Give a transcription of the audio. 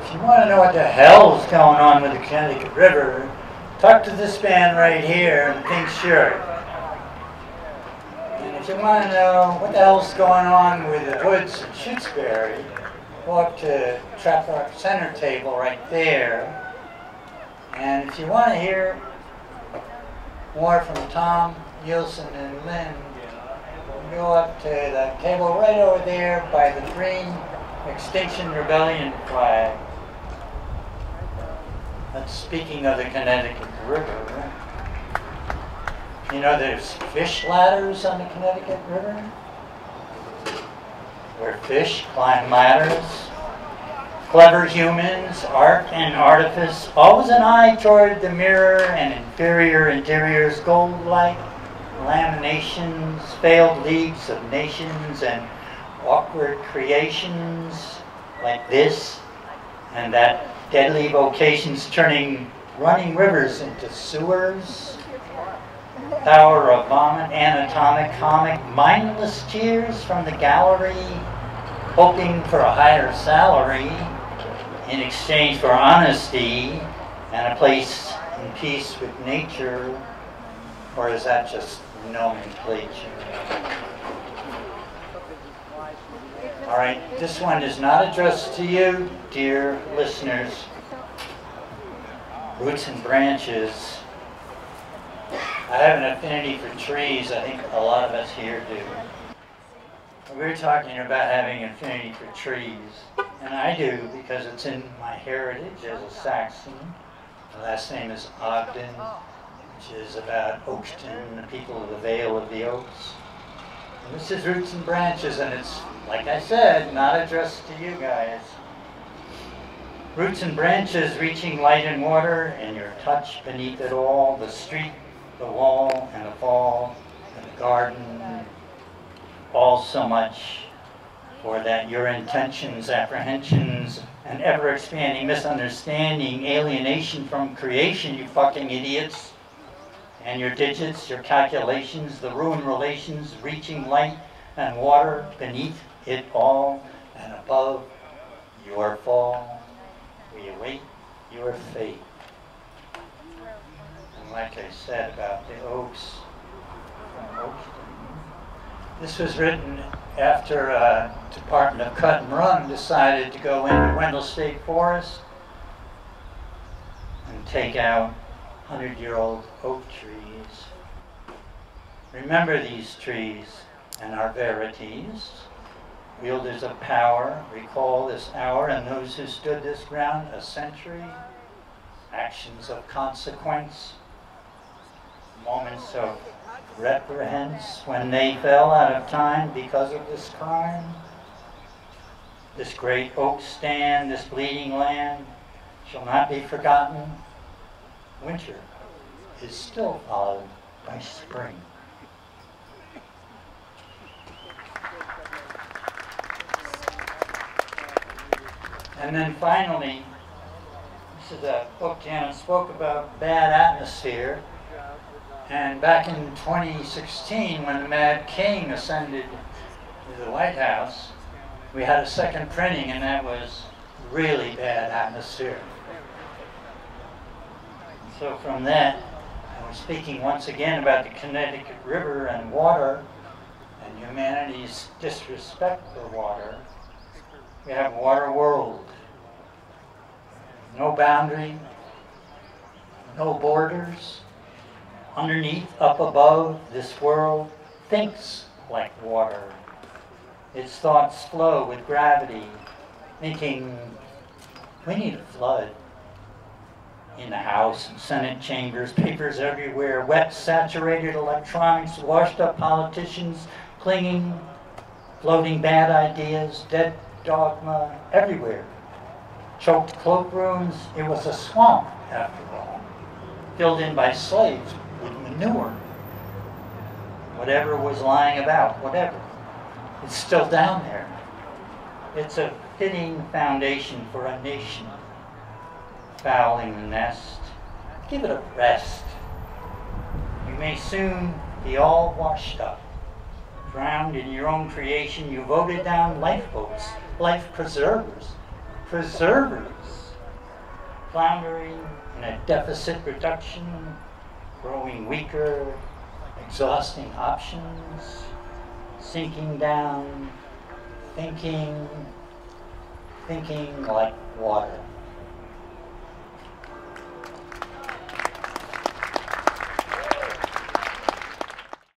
If you want to know what the hell's going on with the Connecticut River, talk to this man right here in pink shirt. And if you want to know what the hell's going on with the Hoods in Shutesbury, go up to Trap Center table right there. And if you want to hear more from Tom, Nielsen, and Lynn, go up to the table right over there by the green Extinction Rebellion flag. That's speaking of the Connecticut River. You know there's fish ladders on the Connecticut River, where fish climb ladders. Clever humans, art and artifice, always an eye toward the mirror and inferior interiors, gold-like laminations, failed leagues of nations, and awkward creations like this and that, deadly vocations turning running rivers into sewers, power of vomit, anatomic, comic, mindless tears from the gallery, hoping for a higher salary in exchange for honesty and a place in peace with nature, or is that just nomenclature? All right, this one is not addressed to you, dear listeners. Roots and branches. I have an affinity for trees. I think a lot of us here do. We're talking about having an affinity for trees, and I do because it's in my heritage as a Saxon. My last name is Ogdon, which is about Ogdon, the people of the Vale of the Oaks. And this is Roots and Branches, and it's, like I said, not addressed to you guys. Roots and branches reaching light and water, and your touch beneath it all, the street, the wall, and the fall, and the garden, all so much for that your intentions, apprehensions, and ever-expanding misunderstanding, alienation from creation, you fucking idiots, and your digits, your calculations, the ruined relations, reaching light and water beneath it all, and above your fall, we await your fate. And like I said about the oaks from Ogdon, this was written after Department of Cut and Run decided to go into Wendell State Forest and take out 100-year-old oak trees. Remember these trees and our verities. Wielders of power, recall this hour and those who stood this ground a century. Actions of consequence, moments of reprehense when they fell out of time because of this crime. This great oak stand, this bleeding land shall not be forgotten. Winter is still followed by spring. And then finally, this is a book Janet spoke about, bad atmosphere. And back in 2016, when the Mad King ascended to the White House, we had a second printing, and that was really bad atmosphere. So from that, I'm speaking once again about the Connecticut River and water and humanity's disrespect for water. We have water world. No boundary, no borders. Underneath, up above, this world thinks like water. Its thoughts flow with gravity, thinking, we need a flood. In the House and Senate chambers, papers everywhere, wet, saturated electronics, washed up politicians, clinging, floating bad ideas, dead dogma, everywhere. Choked cloakrooms, it was a swamp, after all, filled in by slaves with manure. Whatever was lying about, whatever, it's still down there. It's a fitting foundation for a nation. Fouling the nest, give it a rest. You may soon be all washed up, drowned in your own creation. You voted down lifeboats, life preservers, preservers, floundering in a deficit reduction, growing weaker, exhausting options, sinking down, thinking like water.